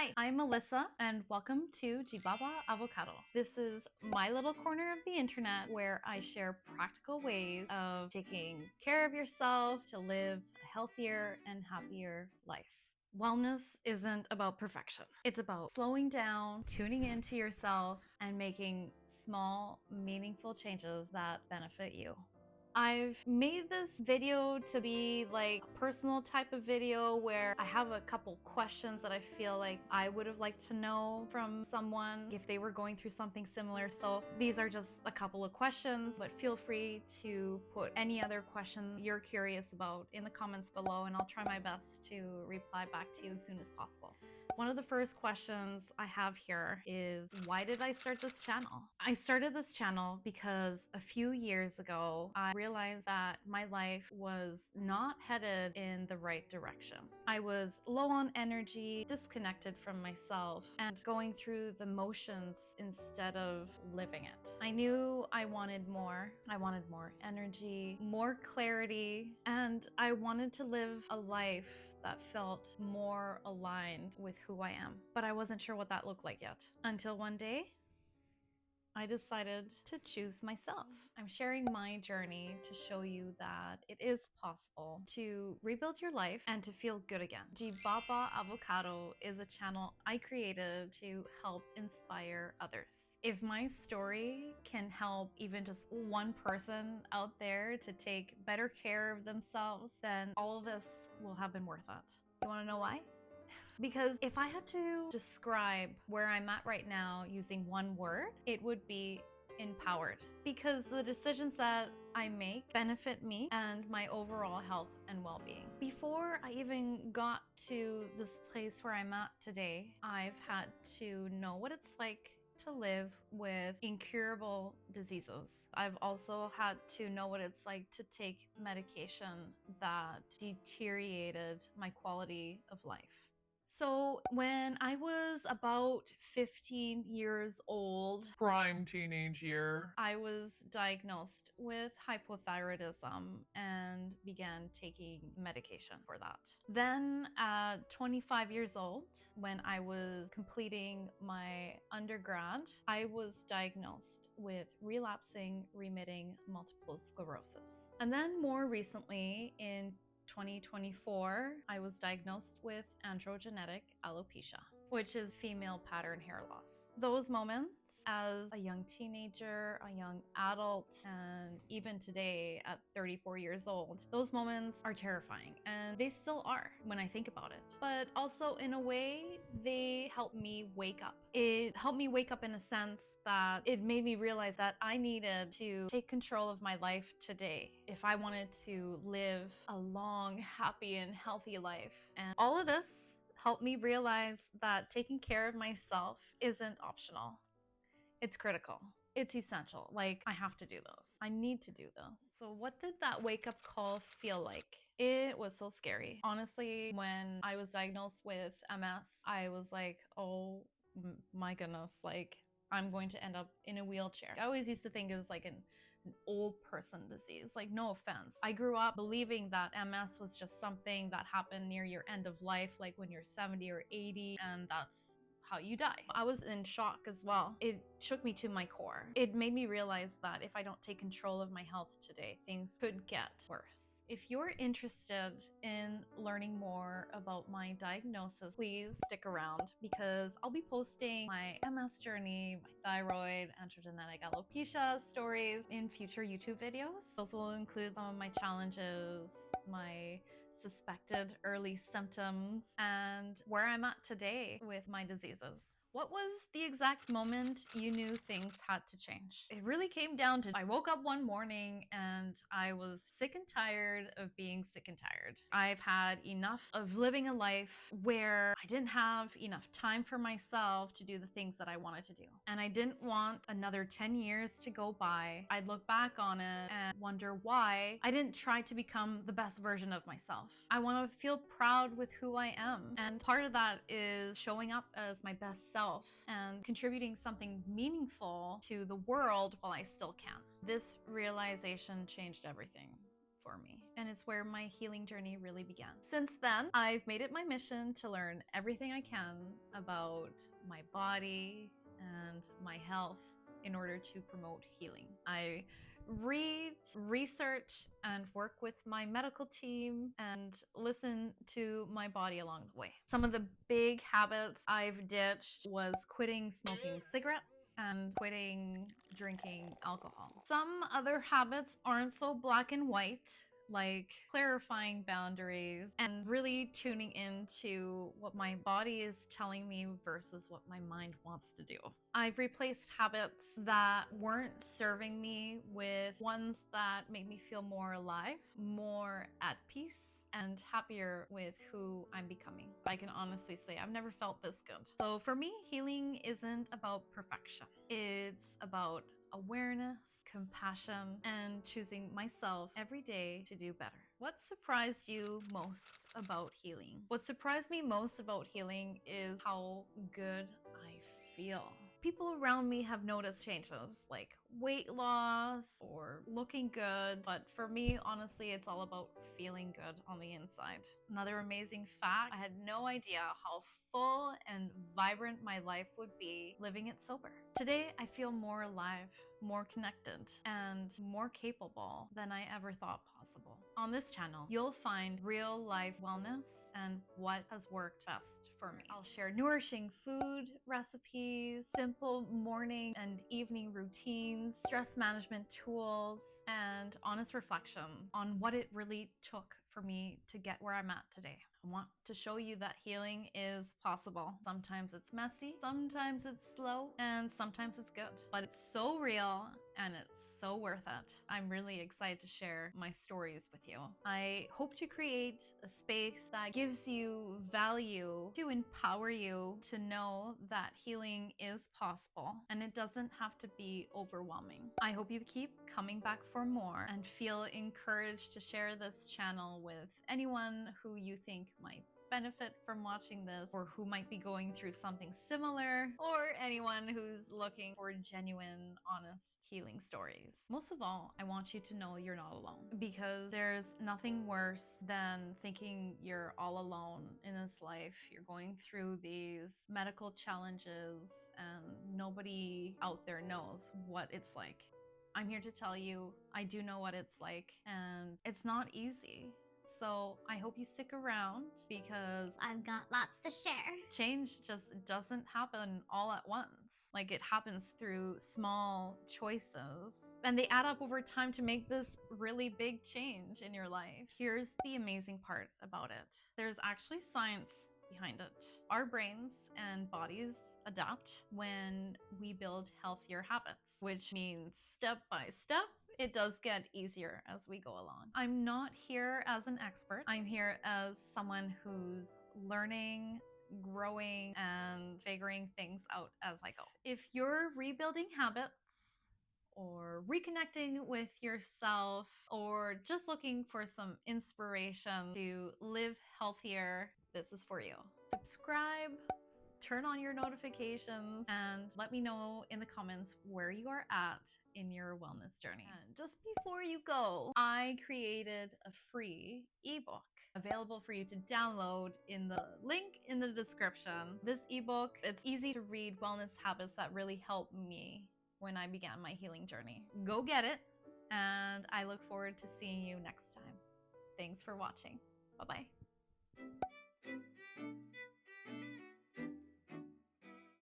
Hi, I'm Melissa and welcome to Jeebappa Avocado. This is my little corner of the internet where I share practical ways of taking care of yourself to live a healthier and happier life. Wellness isn't about perfection. It's about slowing down, tuning into yourself, and making small, meaningful changes that benefit you. I've made this video to be like a personal type of video where I have a couple questions that I feel like I would have liked to know from someone if they were going through something similar. So these are just a couple of questions, but feel free to put any other questions you're curious about in the comments below, and I'll try my best to reply back to you as soon as possible. One of the first questions I have here is, why did I start this channel? I started this channel because a few years ago, I realized that my life was not headed in the right direction. I was low on energy, disconnected from myself, and going through the motions instead of living it. I knew I wanted more. I wanted more energy, more clarity, and I wanted to live a life that felt more aligned with who I am. But I wasn't sure what that looked like yet. Until one day, I decided to choose myself. I'm sharing my journey to show you that it is possible to rebuild your life and to feel good again. Jeebappa Avocado is a channel I created to help inspire others. If my story can help even just one person out there to take better care of themselves, then all of this will have been worth it. You want to know why? Because if I had to describe where I'm at right now using one word, it would be empowered. Because the decisions that I make benefit me and my overall health and well-being. Before I even got to this place where I'm at today, I've had to know what it's like to live with incurable diseases. I've also had to know what it's like to take medication that deteriorated my quality of life. So when I was about 15 years old, Prime teenage year. I was diagnosed with hypothyroidism and began taking medication for that. Then at 25 years old, when I was completing my undergrad, I was diagnosed with relapsing remitting multiple sclerosis. And then more recently, in 2024, I was diagnosed with androgenetic alopecia, which is female pattern hair loss. Those moments as a young teenager, a young adult, and even today at 34 years old, those moments are terrifying, and they still are when I think about it. But also in a way, they helped me wake up. It helped me wake up in a sense that it made me realize that I needed to take control of my life today if I wanted to live a long, happy, and healthy life. And all of this helped me realize that taking care of myself isn't optional. It's critical. It's essential. Like, I have to do this. I need to do this. So what did that wake up call feel like? It was so scary. Honestly, when I was diagnosed with MS, I was like, oh my goodness, like, I'm going to end up in a wheelchair. I always used to think it was like an old person disease. Like, no offense. I grew up believing that MS was just something that happened near your end of life, like when you're 70 or 80, and that's how you die. I was in shock as well. It shook me to my core. It made me realize that if I don't take control of my health today, things could get worse. If you're interested in learning more about my diagnosis, please stick around because I'll be posting my MS journey, my thyroid, androgenetic alopecia stories in future YouTube videos. Those will include some of my challenges, my suspected early symptoms, and where I'm at today with my diseases. What was the exact moment you knew things had to change? It really came down to I woke up one morning and I was sick and tired of being sick and tired. I've had enough of living a life where I didn't have enough time for myself to do the things that I wanted to do. And I didn't want another 10 years to go by. I'd look back on it and wonder why I didn't try to become the best version of myself. I want to feel proud with who I am. And part of that is showing up as my best self and contributing something meaningful to the world while I still can. This realization changed everything for me, and it's where my healing journey really began. Since then, I've made it my mission to learn everything I can about my body and my health in order to promote healing. I read, research, and work with my medical team and listen to my body along the way. Some of the big habits I've ditched was quitting smoking cigarettes and quitting drinking alcohol. Some other habits aren't so black and white, like clarifying boundaries and really tuning into what my body is telling me versus what my mind wants to do. I've replaced habits that weren't serving me with ones that make me feel more alive, more at peace, and happier with who I'm becoming. I can honestly say I've never felt this good. So for me, healing isn't about perfection. It's about awareness, compassion, and choosing myself every day to do better. What surprised you most about healing? What surprised me most about healing is how good I feel. People around me have noticed changes like weight loss or looking good, but for me, honestly, it's all about feeling good on the inside. Another amazing fact, I had no idea how full and vibrant my life would be living it sober. Today, I feel more alive, more connected, and more capable than I ever thought possible. On this channel, you'll find real life wellness and what has worked best for me. I'll share nourishing food recipes, simple morning and evening routines, stress management tools, and honest reflection on what it really took for me to get where I'm at today. I want to show you that healing is possible. Sometimes it's messy, sometimes it's slow, and sometimes it's good. But it's so real and it's so worth it. I'm really excited to share my stories with you. I hope to create a space that gives you value, to empower you to know that healing is possible and it doesn't have to be overwhelming. I hope you keep coming back for more and feel encouraged to share this channel with anyone who you think might benefit from watching this, or who might be going through something similar, or anyone who's looking for genuine, honest healing stories. Most of all, I want you to know you're not alone, because there's nothing worse than thinking you're all alone in this life. You're going through these medical challenges and nobody out there knows what it's like. I'm here to tell you, I do know what it's like, and it's not easy. So I hope you stick around, because I've got lots to share. change just doesn't happen all at once. Like, it happens through small choices, and they add up over time to make this really big change in your life. Here's the amazing part about it. There's actually science behind it. Our brains and bodies adapt when we build healthier habits, which means step by step, it does get easier as we go along. I'm not here as an expert. I'm here as someone who's learning, growing, and figuring things out as I go. If you're rebuilding habits, or reconnecting with yourself, or just looking for some inspiration to live healthier, this is for you. Subscribe, turn on your notifications, and let me know in the comments where you are at in your wellness journey. And just before you go, I created a free ebook available for you to download in the link in the description. This ebook, it's easy to read wellness habits that really helped me when I began my healing journey. Go get it, and I look forward to seeing you next time. Thanks for watching. Bye-bye.